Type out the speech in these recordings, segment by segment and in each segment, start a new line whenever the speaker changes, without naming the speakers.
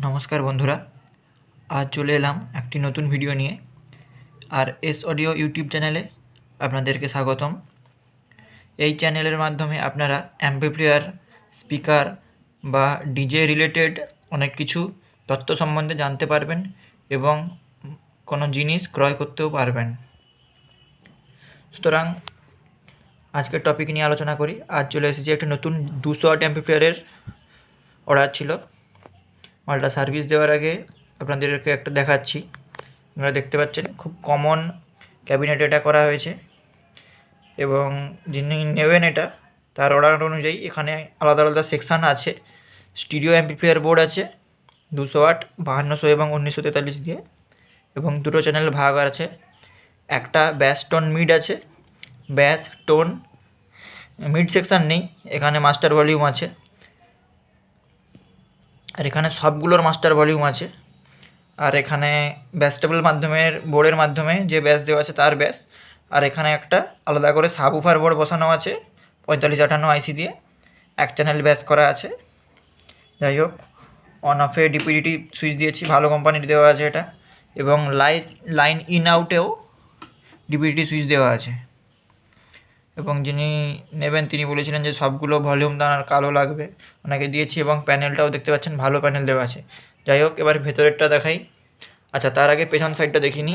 নমস্কার বন্ধুরা, আজ চলে এলাম একটি নতুন ভিডিও নিয়ে। আর এস অডিও ইউটিউব চ্যানেলে আপনাদেরকে স্বাগতম। এই চ্যানেলের মাধ্যমে আপনারা অ্যাম্পলিফায়ার, স্পিকার বা ডিজে রিলেটেড অনেক কিছু তথ্য সম্বন্ধে জানতে পারবেন এবং কোনো জিনিস ক্রয় করতেও পারবেন। সুতরাং আজকের টপিক নিয়ে আলোচনা করি। আজ চলে এসেছি একটা নতুন 200 ওয়াট অ্যাম্পলিফায়ারের অর্ডার ছিল। মালটা সার্ভিস দেওয়ার আগে আপনাদেরকে একটা দেখাচ্ছি। আপনারা দেখতে পাচ্ছেন খুব কমন ক্যাবিনেট এটা করা হয়েছে এবং যিনি নেবেন এটা তার অর্ডার অনুযায়ী এখানে আলাদা আলাদা সেকশান আছে। স্টিরিও অ্যাম্পলিফায়ার বোর্ড আছে 200 ওয়াট, 5200 এবং 1943 দিয়ে, এবং দুটো চ্যানেল ভাগ আছে। একটা ব্যাস টোন মিড আছে, ব্যাস টোন মিড সেকশান নেই, এখানে মাস্টার ভলিউম আছে। আর এখানে সবগুলোর মাস্টার ভলিউম আছে। আর এখানে ব্যাস টেবল মাধ্যমের বোর্ডের মাধ্যমে যে ব্যাস দেওয়া আছে তার ব্যাস। আর এখানে একটা আলাদা করে সাবউফার বোর্ড বসানো আছে 4558 আইসি দিয়ে, এক চ্যানেল ব্যাস করা আছে। যাই হোক, অন অফে ডিপিডিটি সুইচ দিয়েছি, ভালো কোম্পানির দেওয়া আছে এটা, এবং লাইন ইন আউটেও ডিপিডিটি সুইচ দেওয়া আছে। এবং যিনি নেবেন তিনি বলেছিলেন যে সবগুলো ভলিউম তার কালো লাগবে, ওনাকে দিয়েছি। এবং প্যানেলটাও দেখতে পাচ্ছেন ভালো প্যানেল দেওয়া আছে। যাই হোক, এবার ভেতরেরটা দেখাই। আচ্ছা, তার আগে পেছন সাইডটা দেখিনি।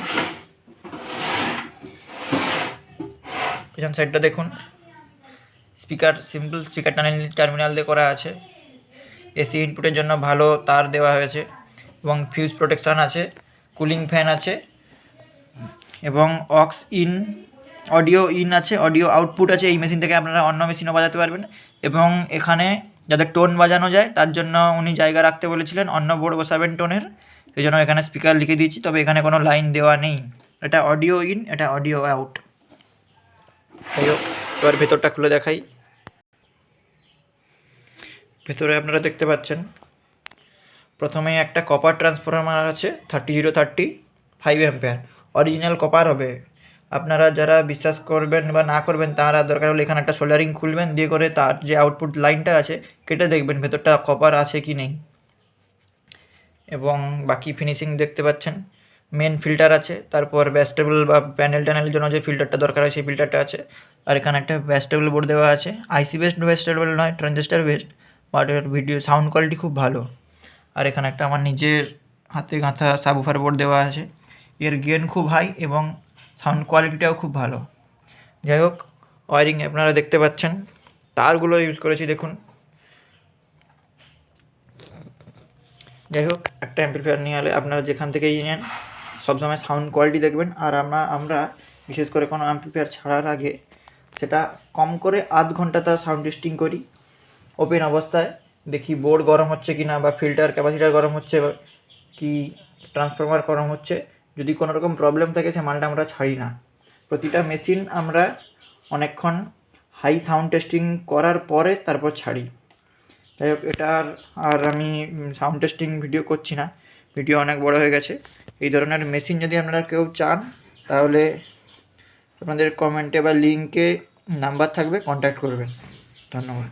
পেছন সাইডটা দেখুন, স্পিকার সিম্পল স্পিকার টার্মিনাল দিয়ে করা আছে। এসি ইনপুটের জন্য ভালো তার দেওয়া হয়েছে এবং ফিউজ প্রোটেকশান আছে, কুলিং ফ্যান আছে এবং অক্স ইন, অডিও ইন আছে, অডিও আউটপুট আছে। এই মেশিন থেকে আপনারা অন্য মেশিনও বাজাতে পারবেন। এবং এখানে যাদের টোন বাজানো যায় তার জন্য উনি জায়গা রাখতে বলেছিলেন, অন্য বোর্ড বসাবেন টোনের, এই জন্য এখানে স্পিকার লিখে দিয়েছি। তবে এখানে কোনো লাইন দেওয়া নেই, এটা অডিও ইন, এটা অডিও আউট। যাই হোক, এবার ভেতরটা খুলে দেখাই। ভেতরে আপনারা দেখতে পাচ্ছেন প্রথমেই একটা কপার ট্রান্সফরমার আছে 3030 5 অ্যাম্পিয়ার, অরিজিনাল কপার হবে। আপনারা যারা বিশ্বাস করবেন বা না করবেন তারা দরকার হলে এখানে একটা সোল্ডারিং খুলবেন, দিয়ে করে তার যে আউটপুট লাইনটা আছে কেটে দেখবেন ভেতরটা কপার আছে কি নেই। এবং বাকি ফিনিশিং দেখতে পাচ্ছেন, মেন ফিল্টার আছে, তারপর ব্যাস টেবল বা প্যানেলের জন্য যে ফিল্টারটা দরকার হয় সেই ফিল্টারটা আছে। আর এখানে একটা ব্যাস টেবল বোর্ড দেওয়া আছে, আইসি বেসড ব্যাস টেবল নয়, ট্রানজিস্টার বেসড, বাট এর ভিডিও সাউন্ড কোয়ালিটি খুব ভালো। আর এখানে একটা আমার নিজের হাতে গাঁথা সাবউফার বোর্ড দেওয়া আছে, এর গেন খুব হাই এবং সাউন্ড কোয়ালিটিটাও খুব ভালো। যাই হোক, ওয়ারিং আপনারা দেখতে পাচ্ছেন, তারগুলো ইউজ করেছি দেখুন। যাই হোক, একটা অ্যাম্পলিফায়ার নিয়ে এলে আপনারা যেখান থেকেই নেন সবসময় সাউন্ড কোয়ালিটি দেখবেন। আর আমরা বিশেষ করে কোনো অ্যাম্পলিফায়ার ছাড়ার আগে সেটা কম করে আধ ঘন্টা তার সাউন্ড টেস্টিং করি ওপেন অবস্থায়, দেখি বোর্ড গরম হচ্ছে কি না, বা ফিল্টার ক্যাপাসিটার গরম হচ্ছে কি, ট্রান্সফরমার গরম হচ্ছে। যদি কোনো রকম প্রবলেম থাকে সে মালটা আমরা ছাড়ি না। প্রতিটা মেশিন আমরা অনেকক্ষণ হাই সাউন্ড টেস্টিং করার পরে তারপর ছাড়ি। যাই হোক, এটার আর আমি সাউন্ড টেস্টিং ভিডিও করছি না, ভিডিও অনেক বড় হয়ে গেছে। এই ধরনের মেশিন যদি আপনারা কেউ চান তাহলে আপনাদের কমেন্টে বা লিঙ্কে নাম্বার থাকবে, কন্ট্যাক্ট করবেন। ধন্যবাদ।